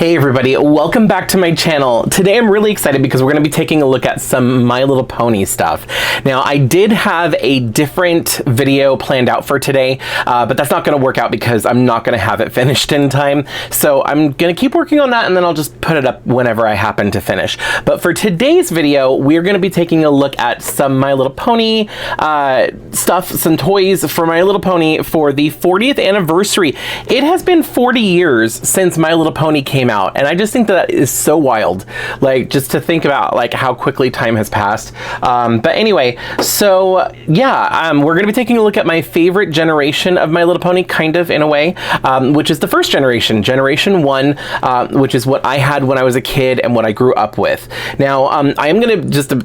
Hey everybody, welcome back to my channel. Today I'm really excited because we're going to be taking a look at some My Little Pony stuff. Now I did have a different video planned out for today, but that's not going to work out because I'm not going to have it finished in time. So I'm going to keep working on that and then I'll just put it up whenever I happen to finish. But for today's video, we're going to be taking a look at some My Little Pony stuff, some toys for My Little Pony for the 40th anniversary. It has been 40 years since My Little Pony came out, and I just think that is so wild, like just to think about like how quickly time has passed. But anyway, so yeah, we're gonna be taking a look at my favorite generation of My Little Pony, kind of in a way, which is the first generation, Generation 1, which is what I had when I was a kid and what I grew up with. Now I am gonna, just a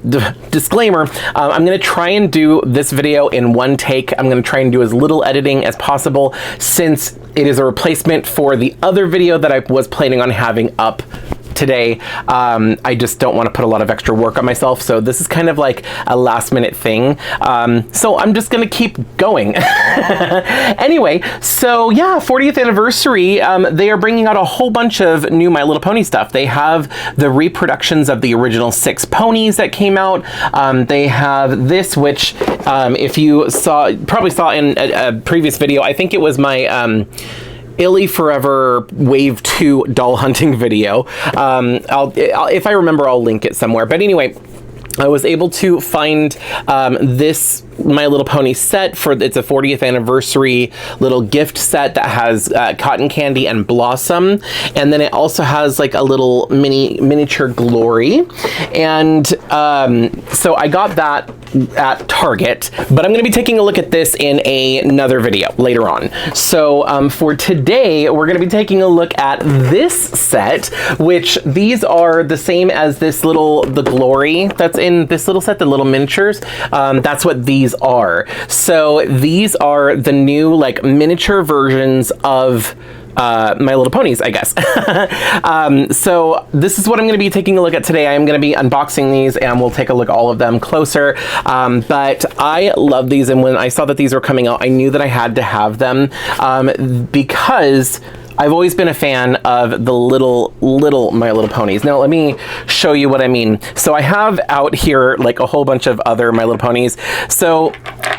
disclaimer, I'm gonna try and do this video in one take. I'm gonna try and do as little editing as possible since it is a replacement for the other video that I was planning on having up today. I just don't want to put a lot of extra work on myself, so this is kind of like a last minute thing. So I'm just gonna keep going. Anyway, so yeah, 40th anniversary, they are bringing out a whole bunch of new My Little Pony stuff. They have the reproductions of the original 6 ponies that came out. They have this, which if you probably saw in a previous video, I think it was my Illy Forever Wave 2 doll hunting video. If I remember, I'll link it somewhere. But anyway, I was able to find this My Little Pony set it's a 40th anniversary little gift set that has Cotton Candy and Blossom, and then it also has like a little miniature Glory, and so I got that at Target, but I'm going to be taking a look at this in another video later on. So for today, we're going to be taking a look at this set, which these are the same as the Glory that's in this little set, the little miniatures. That's what these are. So these are the new like miniature versions of My Little Ponies, I guess. So this is what I'm going to be taking a look at today. I am going to be unboxing these and we'll take a look at all of them closer. But I love these, and when I saw that these were coming out, I knew that I had to have them because I've always been a fan of the little My Little Ponies. Now let me show you what I mean. So I have out here like a whole bunch of other My Little Ponies. So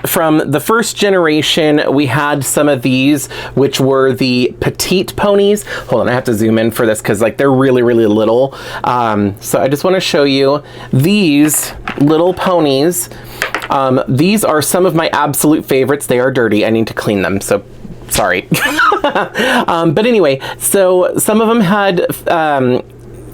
from the first generation, we had some of these, which were the petite ponies. Hold on, I have to zoom in for this because like they're really little. So I just want to show you these little ponies. These are some of my absolute favorites. They are dirty. I need to clean them. So sorry. But anyway, so some of them had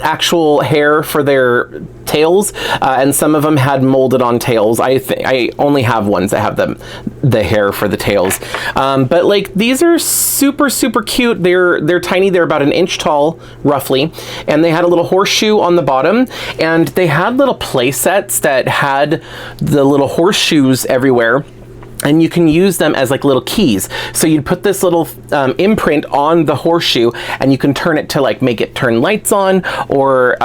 actual hair for their tails, and some of them had molded on tails. I only have ones that have the hair for the tails. But like these are super cute. They're tiny. They're about 1 inch tall, roughly, and they had a little horseshoe on the bottom, and they had little play sets that had the little horseshoes everywhere. And you can use them as like little keys. So you'd put this little imprint on the horseshoe, and you can turn it to like make it turn lights on, or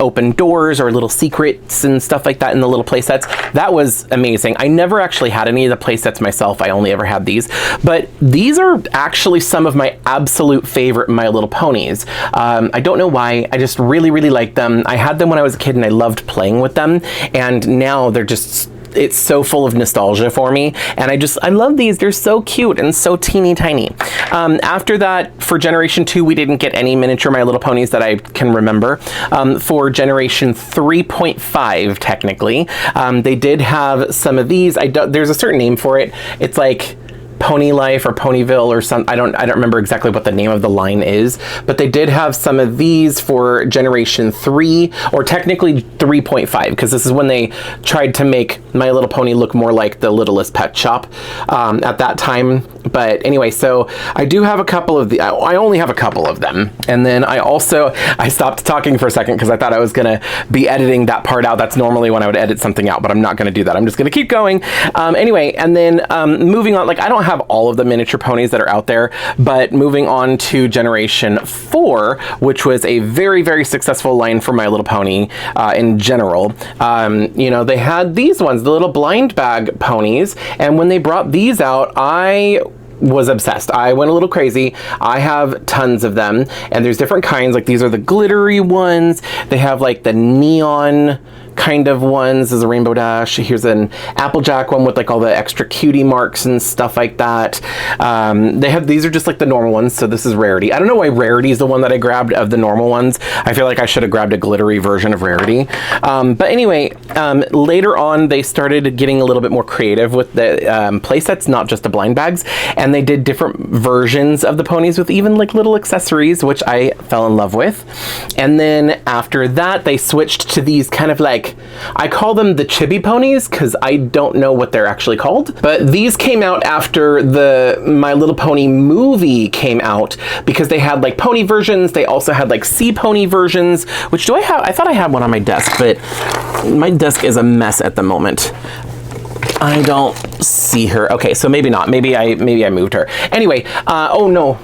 open doors, or little secrets and stuff like that in the little play sets. That was amazing. I never actually had any of the play sets myself. I only ever had these. But these are actually some of my absolute favorite My Little Ponies. I don't know why. I just really like them. I had them when I was a kid and I loved playing with them. And now they're just, it's so full of nostalgia for me, and I love these. They're so cute and so teeny tiny. After that, for Generation 2, we didn't get any miniature My Little Ponies that I can remember. For Generation 3.5, technically, they did have some of these. There's a certain name for it. It's like Pony Life or Ponyville or some, I don't remember exactly what the name of the line is, but they did have some of these for Generation 3, or technically 3.5, because this is when they tried to make My Little Pony look more like the Littlest Pet Shop at that time. But anyway, so I do have a couple of I only have a couple of them. And then I stopped talking for a second because I thought I was gonna be editing that part out. That's normally when I would edit something out, but I'm not gonna do that. I'm just gonna keep going. Anyway, and then moving on, like I don't have all of the miniature ponies that are out there, but moving on to Generation 4, which was a very successful line for My Little Pony in general. You know, they had these ones, the little blind bag ponies, and when they brought these out, I was obsessed. I went a little crazy. I have tons of them, and there's different kinds. Like these are the glittery ones. They have like the neon kind of ones. There's a Rainbow Dash. Here's an Applejack one with like all the extra cutie marks and stuff like that. These are just like the normal ones, so this is Rarity. I don't know why Rarity is the one that I grabbed of the normal ones. I feel like I should have grabbed a glittery version of Rarity. But anyway, later on they started getting a little bit more creative with the play sets, not just the blind bags, and they did different versions of the ponies with even like little accessories, which I fell in love with. And then after that they switched to these kind of like, I call them the chibi ponies because I don't know what they're actually called, but these came out after the My Little Pony movie came out, because they had like pony versions. They also had like sea pony versions, which do I have? I thought I had one on my desk, but my desk is a mess at the moment. I don't see her. Okay, so maybe not. Maybe I moved her. Anyway, oh no.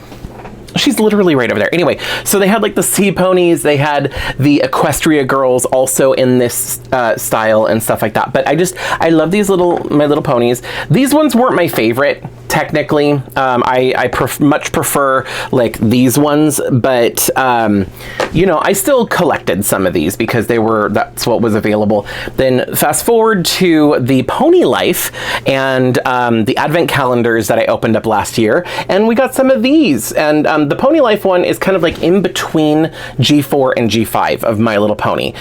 She's literally right over there. Anyway, so they had like the sea ponies, they had the Equestria girls also in this style and stuff like that. But I love these My Little Ponies. These ones weren't my favorite, technically. I much prefer like these ones, but you know, I still collected some of these because that's what was available. Then fast forward to the Pony Life and the advent calendars that I opened up last year, and we got some of these. And the Pony Life one is kind of like in between G4 and G5 of My Little Pony.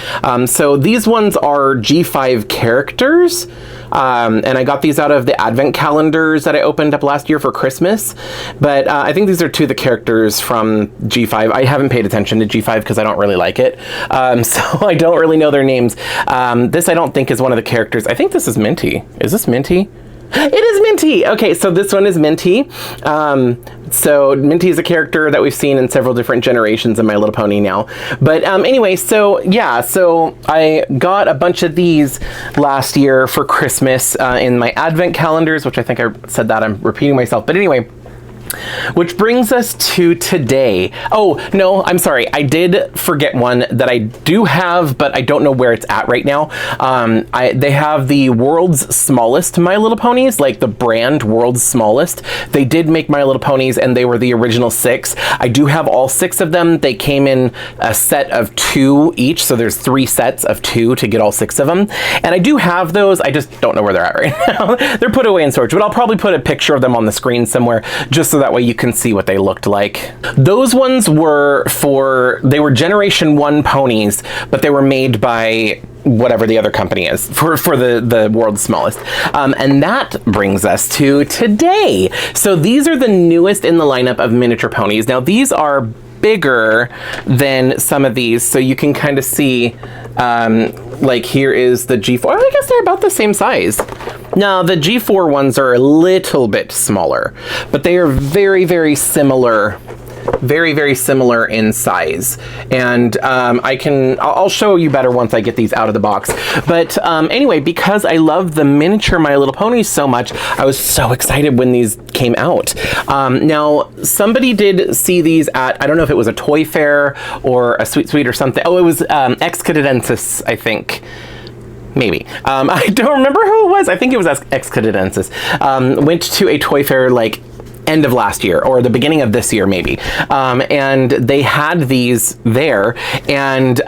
So these ones are G5 characters. And I got these out of the advent calendars that I opened up last year for Christmas. But I think these are two of the characters from G5. I haven't paid attention to G5 because I don't really like it. So I don't really know their names. This I don't think is one of the characters. I think this is Minty. Is this Minty? It is Minty! Okay, so this one is Minty. So Minty is a character that we've seen in several different generations of My Little Pony now. But anyway, so yeah, so I got a bunch of these last year for Christmas in my advent calendars, which I think I said that, I'm repeating myself. But anyway, which brings us to today. Oh, no, I'm sorry. I did forget one that I do have, but I don't know where it's at right now. They have the world's smallest My Little Ponies, like the brand World's Smallest. They did make My Little Ponies, and they were the original 6. I do have all 6 of them. They came in a set of 2 each, so there's 3 sets of 2 to get all 6 of them. And I do have those. I just don't know where they're at right now. They're put away in storage, but I'll probably put a picture of them on the screen somewhere, just so that way you can see what they looked like. Those ones were they were Generation 1 ponies, but they were made by whatever the other company is for the world's smallest. And that brings us to today. So these are the newest in the lineup of miniature ponies. Now these are bigger than some of these, so you can kind of see, like here is the G4. I guess they're about the same size. Now the G4 ones are a little bit smaller, but they are very, very similar. Very, very similar in size. And I'll show you better once I get these out of the box. But anyway, because I love the miniature My Little Ponies so much, I was so excited when these came out. Now, somebody did see these at, I don't know if it was a toy fair or a Sweet Sweet or something. Oh, it was Excadidensis, I think. Maybe. I don't remember who it was. I think it was Excadidensis. Went to a toy fair like end of last year or the beginning of this year maybe, and they had these there, and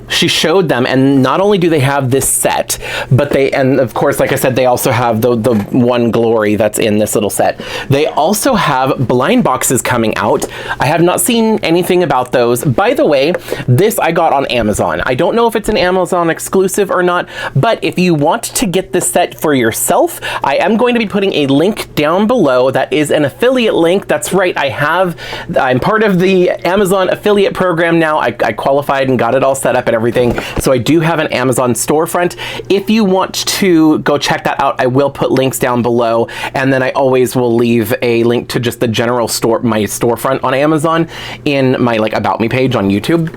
she showed them, and not only do they have this set, but and of course, like I said, they also have the one glory that's in this little set. They also have blind boxes coming out. I have not seen anything about those. By the way, this I got on Amazon. I don't know if it's an Amazon exclusive or not, but if you want to get this set for yourself, I am going to be putting a link down below. That is an affiliate link. That's right. I'm part of the Amazon affiliate program now. I qualified and got it all set up and everything. So I do have an Amazon storefront. If you want to go check that out, I will put links down below, and then I always will leave a link to just the general my storefront on Amazon in my like About Me page on YouTube.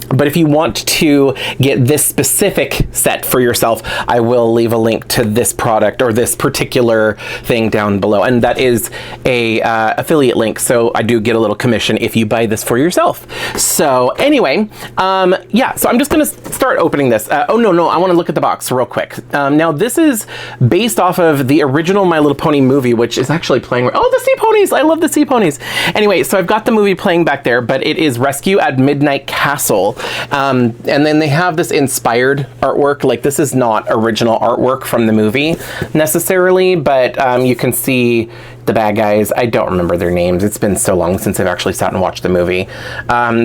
But if you want to get this specific set for yourself, I will leave a link to this product or this particular thing down below. And that is a affiliate link, so I do get a little commission if you buy this for yourself. So anyway, yeah, so I'm just gonna start opening this. Oh, no, I wanna look at the box real quick. Now this is based off of the original My Little Pony movie, which is actually playing, oh, the Sea Ponies, I love the Sea Ponies. Anyway, so I've got the movie playing back there, but it is Rescue at Midnight Castle. And then they have this inspired artwork. Like, this is not original artwork from the movie necessarily, but you can see the bad guys. I don't remember their names. It's been so long since I've actually sat and watched the movie.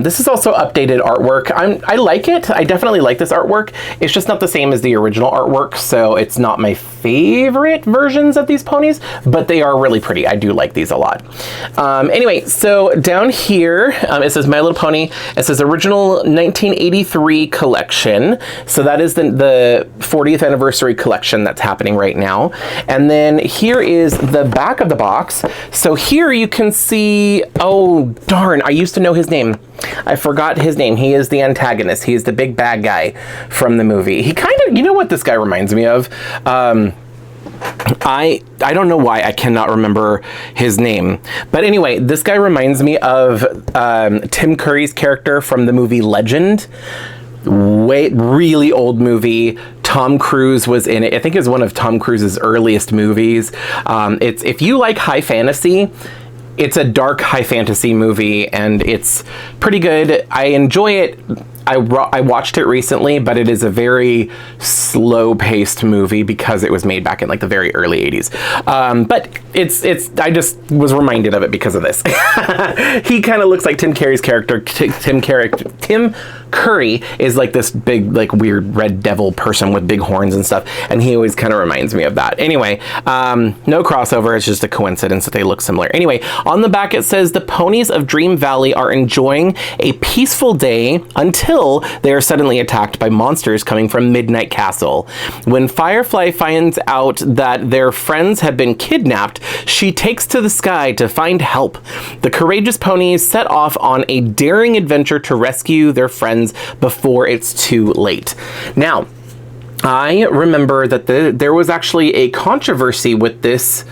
This is also updated artwork. I like it. I definitely like this artwork. It's just not the same as the original artwork, so it's not my favorite versions of these ponies, but they are really pretty. I do like these a lot. Anyway, so down here, it says My Little Pony. It says original 1983 collection. So that is the 40th anniversary collection that's happening right now. And then here is the back of the box. So here you can see, oh darn, I used to know his name. I forgot his name. He is the antagonist. He is the big bad guy from the movie. He kind of, you know what this guy reminds me of? I don't know why I cannot remember his name. But anyway, this guy reminds me of Tim Curry's character from the movie Legend. Really old movie. Tom Cruise was in it. I think it's one of Tom Cruise's earliest movies. It's, if you like high fantasy, it's a dark high fantasy movie, and it's pretty good. I enjoy it. I watched it recently, but it is a very slow-paced movie because it was made back in like the very early 80s. But I just was reminded of it because of this. He kind of looks like Tim Curry's character. Tim Curry is like this big, like weird red devil person with big horns and stuff, and he always kind of reminds me of that. Anyway, no crossover. It's just a coincidence that they look similar. Anyway, on the back it says the ponies of Dream Valley are enjoying a peaceful day until they are suddenly attacked by monsters coming from Midnight Castle. When Firefly finds out that their friends have been kidnapped, she takes to the sky to find help. The courageous ponies set off on a daring adventure to rescue their friends before it's too late. Now, I remember that there was actually a controversy with this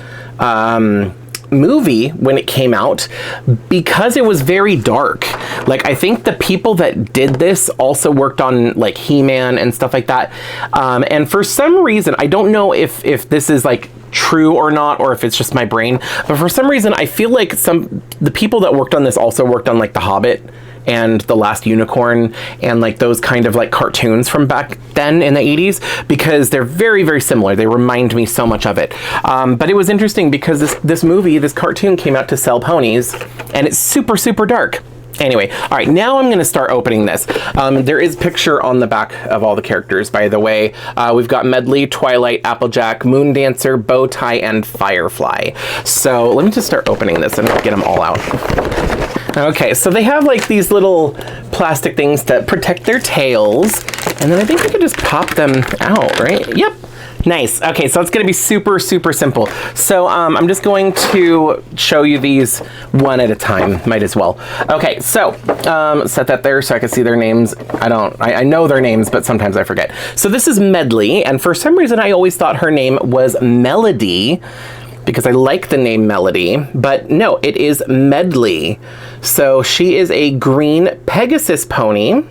movie when it came out because it was very dark. Like, I think the people that did this also worked on like He-Man and stuff like that. And for some reason, I don't know if this is like true or not, or if it's just my brain, but for some reason I feel like the people that worked on this also worked on like The Hobbit and The Last Unicorn and like those kind of like cartoons from back then in the 80s, because they're very, very similar. They remind me so much of it. But it was interesting because this cartoon came out to sell ponies, and it's super, super dark. Anyway, all right, now I'm going to start opening this. There is picture on the back of all the characters, by the way. We've got Medley, Twilight, Applejack, Moon Dancer, Bowtie, and Firefly. So let me just start opening this and get them all out. Okay, so they have like these little plastic things that protect their tails, and then I think we could just pop them out, right? Yep. Nice. Okay, so it's going to be super, super simple. So I'm just going to show you these one at a time. Might as well. Okay, so set that there so I can see their names. I know their names, but sometimes I forget. So this is Medley, and for some reason I always thought her name was Melody, because I like the name Melody, but no, it is Medley. So she is a green Pegasus pony,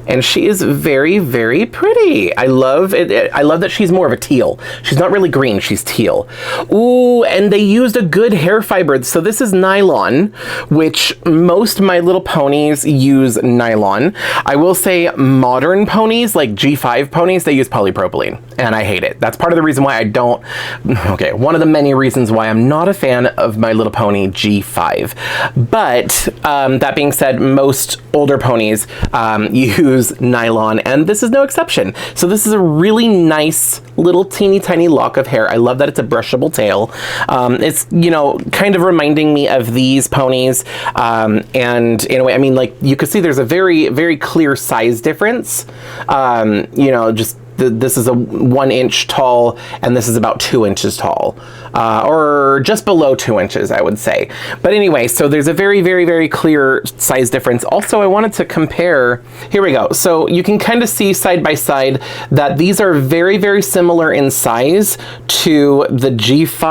and she is very, very pretty. I love it. I love that she's more of a teal. She's not really green, she's teal. Ooh, and they used a good hair fiber. So this is nylon, which most My Little Ponies use nylon. I will say modern ponies, like G5 ponies, they use polypropylene, and I hate it. That's part of the reason why I don't, okay, one of the many reasons why I'm not a fan of My Little Pony G5. But that being said, most older ponies use nylon, and this is no exception. So this is a really nice little teeny tiny lock of hair. I love that it's a brushable tail. It's, you know, kind of reminding me of these ponies, and in a way, I mean, like, you could see there's a very, very clear size difference. You know, just this is a 1 inch tall, and this is about 2 inches tall, or just below 2 inches, I would say. But anyway, so there's a very, very, very clear size difference. Also, I wanted to compare. Here we go. So you can kind of see side by side that these are very, very similar in size to the G5.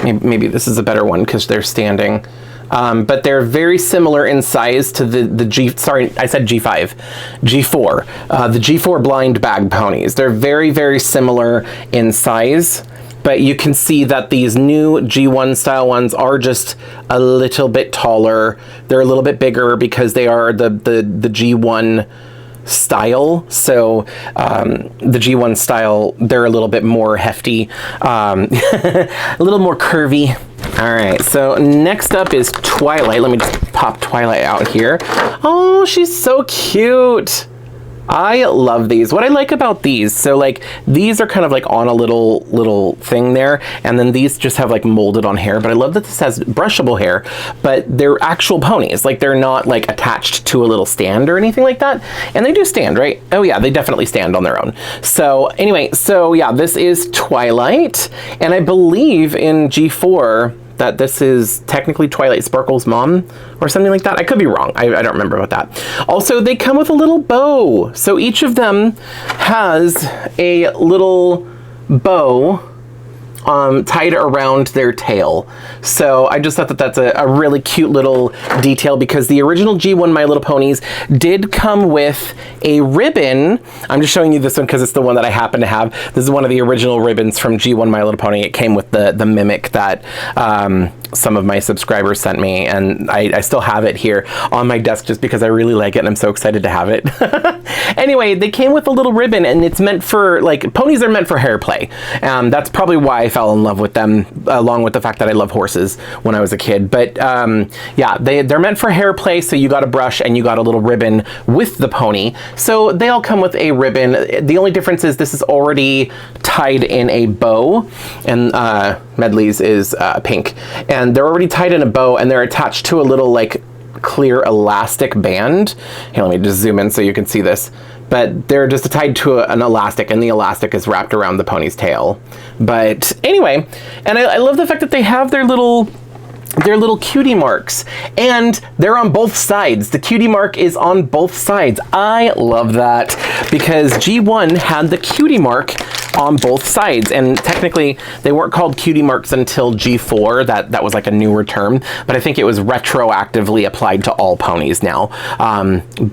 Maybe this is a better one because they're standing. But they're very similar in size to the sorry, I said G5, G4, the G4 blind bag ponies. They're very, very similar in size, but you can see that these new G1 style ones are just a little bit taller. They're a little bit bigger because they are the G1 style. So the G1 style, they're a little bit more hefty, a little more curvy. All right, so next up is Twilight. Let me just pop Twilight out here. Oh, she's so cute. I love these. What I like about these, so like these are kind of like on a little thing there, and then these just have like molded on hair, but I love that this has brushable hair, but they're actual ponies. Like they're not like attached to a little stand or anything like that. And they do stand, right? Oh yeah, they definitely stand on their own. So anyway, so yeah, this is Twilight, and I believe in G4 that this is technically Twilight Sparkle's mom or something like that. I could be wrong. I don't remember about that. Also, they come with a little bow. So each of them has a little bow tied around their tail. So I just thought that that's a really cute little detail, because the original G1 My Little Ponies did come with a ribbon. I'm just showing you this one because it's the one that I happen to have. This is one of the original ribbons from G1 My Little Pony. It came with the mimic that some of my subscribers sent me, and I still have it here on my desk just because I really like it and I'm so excited to have it. Anyway, they came with a little ribbon, and it's meant for, like, ponies are meant for hair play. That's probably why I fell in love with them, along with the fact that I love horses when I was a kid. But yeah, they're meant for hair play, so you got a brush and you got a little ribbon with the pony. So they all come with a ribbon. The only difference is this is already tied in a bow, and Medley's is pink. And they're already tied in a bow, and they're attached to a little, like, clear elastic band. Here, let me just zoom in so you can see this. But they're just tied to an elastic, and the elastic is wrapped around the pony's tail. But anyway, and I love the fact that they have their little cutie marks, and they're on both sides. The cutie mark is on both sides. I love that, because G1 had the cutie mark on both sides, and technically they weren't called cutie marks until G4. That was like a newer term, but I think it was retroactively applied to all ponies now.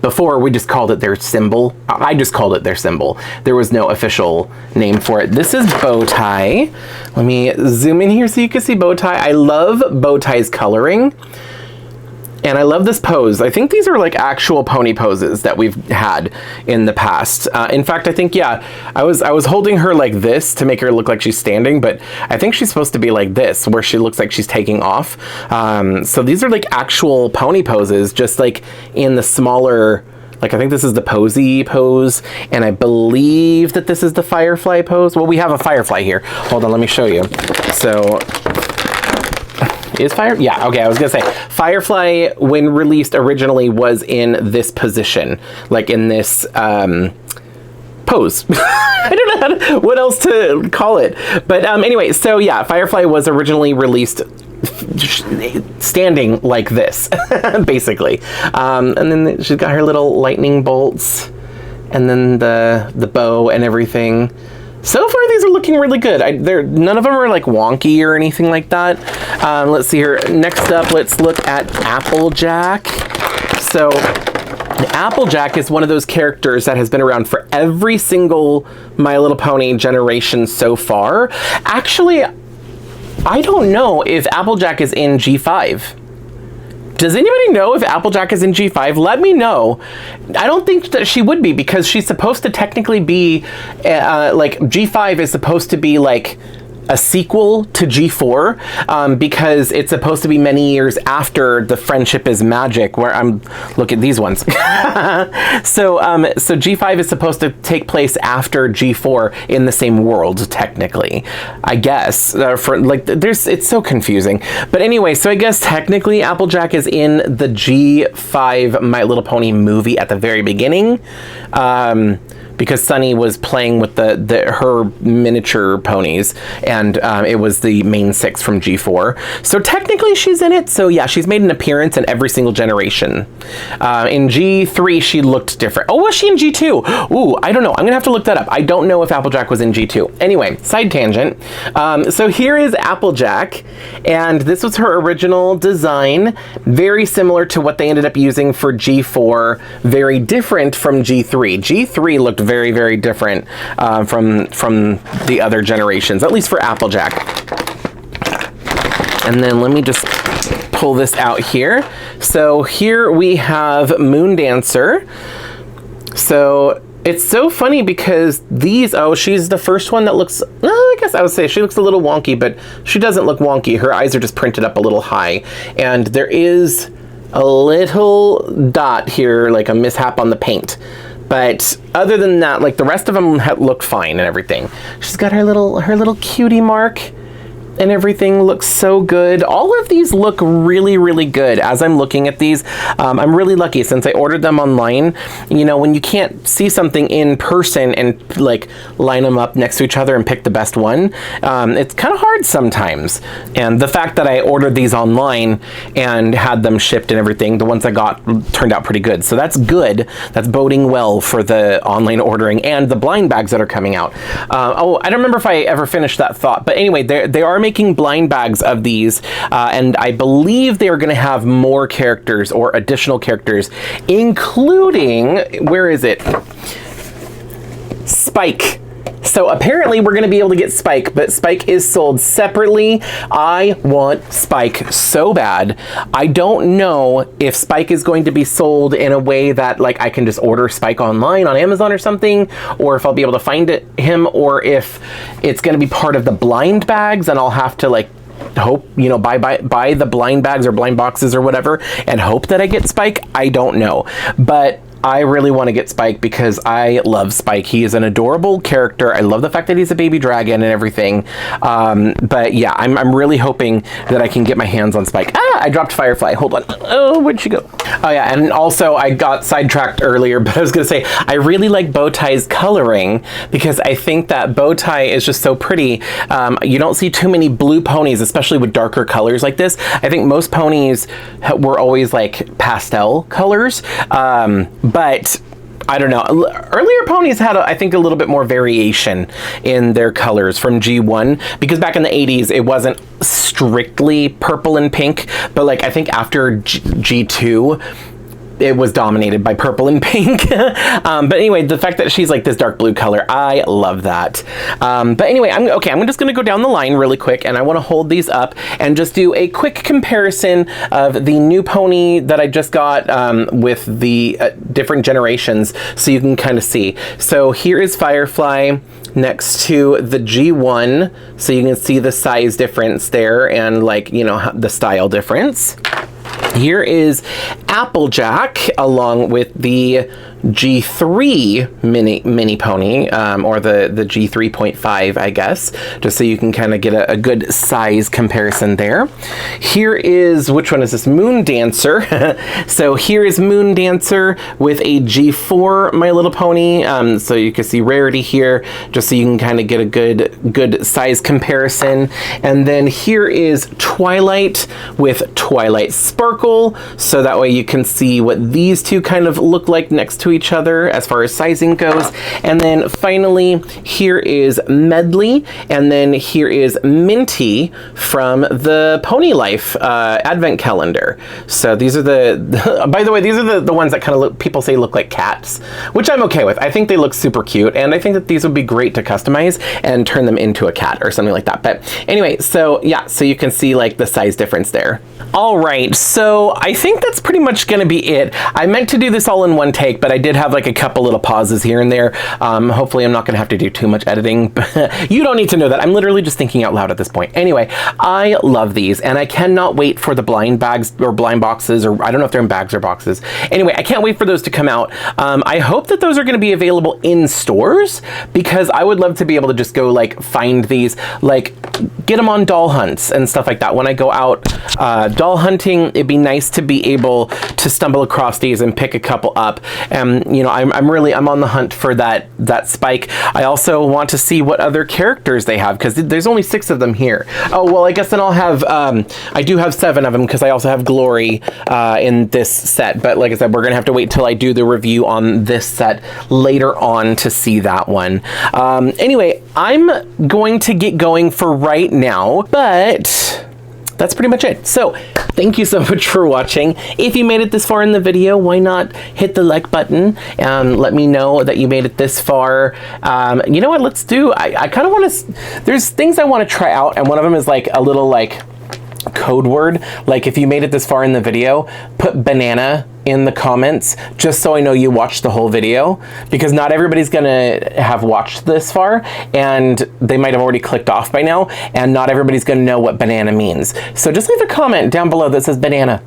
Before, we just called it their symbol. I just called it their symbol. There was no official name for it. This is Bowtie. Let me zoom in here so you can see Bowtie. I love Bowtie's coloring, and I love this pose. I think these are like actual pony poses that we've had in the past. In fact, I think, yeah, I was holding her like this to make her look like she's standing, but I think she's supposed to be like this, where she looks like she's taking off. So these are like actual pony poses, just like in the smaller, like I think this is the posy pose, and I believe that this is the firefly pose. Well, we have a firefly here. Hold on, let me show you. So, is Fire? Yeah, okay, I was gonna say, Firefly, when released originally, was in this position, like in this pose. I don't know what else to call it. But anyway, so yeah, Firefly was originally released standing like this, basically. And then she's got her little lightning bolts, and then the bow and everything. So far, these are looking really good. None of them are like wonky or anything like that. Let's see here. Next up, let's look at Applejack. So Applejack is one of those characters that has been around for every single My Little Pony generation so far. Actually, I don't know if Applejack is in G5. Does anybody know if Applejack is in G5? Let me know. I don't think that she would be, because she's supposed to technically be, like, G5 is supposed to be, like, a sequel to G4 because it's supposed to be many years after the Friendship is Magic, where look at these ones. So G5 is supposed to take place after G4 in the same world, technically, I guess. It's so confusing. But anyway, so I guess technically Applejack is in the G5 My Little Pony movie at the very beginning. Because Sunny was playing with her miniature ponies, and it was the main 6 from G4. So technically she's in it. So yeah, she's made an appearance in every single generation. In G3, she looked different. Oh, was she in G2? Ooh, I don't know. I'm gonna have to look that up. I don't know if Applejack was in G2. Anyway, side tangent. So here is Applejack, and this was her original design. Very similar to what they ended up using for G4. Very different from G3. G3 looked very, very different from the other generations, at least for Applejack. And then let me just pull this out here. So here we have Moon Dancer. So it's so funny because these, she's the first one that looks, I guess I would say she looks a little wonky, but she doesn't look wonky. Her eyes are just printed up a little high. And there is a little dot here, like a mishap on the paint. But other than that, like the rest of them look fine and everything. She's got her little cutie mark, and everything looks so good. All of these look really, really good. As I'm looking at these, I'm really lucky since I ordered them online. You know, when you can't see something in person and like line them up next to each other and pick the best one, it's kind of hard sometimes. And the fact that I ordered these online and had them shipped and everything, the ones I got turned out pretty good. So that's good. That's boding well for the online ordering and the blind bags that are coming out. I don't remember if I ever finished that thought, but anyway, they are making blind bags of these, and I believe they are going to have more characters or additional characters, including, where is it? Spike. So apparently we're going to be able to get Spike, but Spike is sold separately. I want Spike so bad. I don't know if Spike is going to be sold in a way that like I can just order Spike online on Amazon or something, or if I'll be able to find him, or if it's going to be part of the blind bags and I'll have to like hope, you know, buy the blind bags or blind boxes or whatever and hope that I get Spike. I don't know, but I really want to get Spike because I love Spike. He is an adorable character. I love the fact that he's a baby dragon and everything. But yeah, I'm really hoping that I can get my hands on Spike. I dropped Firefly. Hold on. Oh, where'd she go? Oh yeah, and also I got sidetracked earlier, but I was going to say, I really like Bowtie's coloring because I think that Bowtie is just so pretty. You don't see too many blue ponies, especially with darker colors like this. I think most ponies were always like pastel colors. But I don't know. Earlier ponies had, I think, a little bit more variation in their colors from G1, because back in the 80s, it wasn't strictly purple and pink, but like I think after G2, it was dominated by purple and pink. But anyway, the fact that she's like this dark blue color, I love that. But anyway, I'm just gonna go down the line really quick, and I wanna hold these up and just do a quick comparison of the new pony that I just got with the different generations, so you can kind of see. So here is Firefly next to the G1, so you can see the size difference there and like, you know, the style difference. Here is Applejack along with the G3 mini pony, or the G3.5, I guess, just so you can kind of get a good size comparison there. Here is, which one is this? Moon Dancer. So here is Moon Dancer with a G4 My Little Pony. So you can see rarity here, just so you can kind of get a good size comparison. And then here is Twilight with Twilight Sparkle, so that way you can see what these two kind of look like next to each other as far as sizing goes. And then finally here is Medley, and then here is Minty from the Pony Life advent calendar. So these are by the way, these are the ones that kind of people say look like cats, which I'm okay with. I think they look super cute, and I think that these would be great to customize and turn them into a cat or something like that. But anyway, so yeah, so you can see like the size difference there. All right, so I think that's pretty much gonna be it. I meant to do this all in one take, but I did have like a couple little pauses here and there. Hopefully I'm not gonna have to do too much editing. You don't need to know that. I'm literally just thinking out loud at this point. Anyway, I love these, and I cannot wait for the blind bags or blind boxes, or I don't know if they're in bags or boxes. Anyway, I can't wait for those to come out. I hope that those are gonna be available in stores, because I would love to be able to just go like find these, like get them on doll hunts and stuff like that. When I go out doll hunting, it'd be nice to be able to stumble across these and pick a couple up. You know, I'm on the hunt for that Spike. I also want to see what other characters they have, because there's only 6 of them here. Oh, well, I guess then I'll have, I do have 7 of them, because I also have Glory in this set. But like I said, we're gonna have to wait till I do the review on this set later on to see that one. Anyway, I'm going to get going for right now, but that's pretty much it. So thank you so much for watching. If you made it this far in the video, why not hit the like button and let me know that you made it this far. You know what, let's do, I kind of want to, there's things I want to try out, and one of them is like a little like code word. Like if you made it this far in the video, put banana in the comments, just so I know you watched the whole video, because not everybody's gonna have watched this far, and they might have already clicked off by now, and not everybody's gonna know what banana means. So just leave a comment down below that says banana.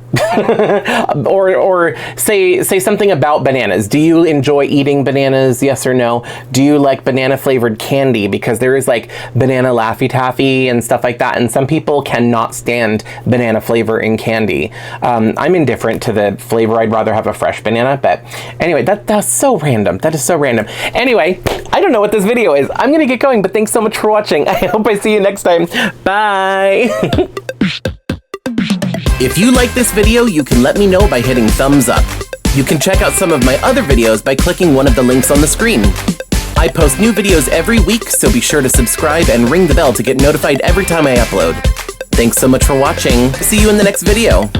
or say something about bananas. Do you enjoy eating bananas? Yes or no? Do you like banana flavored candy? Because there is like banana Laffy Taffy and stuff like that, and some people cannot stand banana flavor in candy. I'm indifferent to the flavor. I'd rather have a fresh banana, but anyway, that's so random. That is so random. Anyway, I don't know what this video is. I'm gonna get going, but thanks so much for watching. I hope I see you next time. Bye. If you like this video, you can let me know by hitting thumbs up. You can check out some of my other videos by clicking one of the links on the screen. I post new videos every week, so be sure to subscribe and ring the bell to get notified every time I upload. Thanks so much for watching. See you in the next video.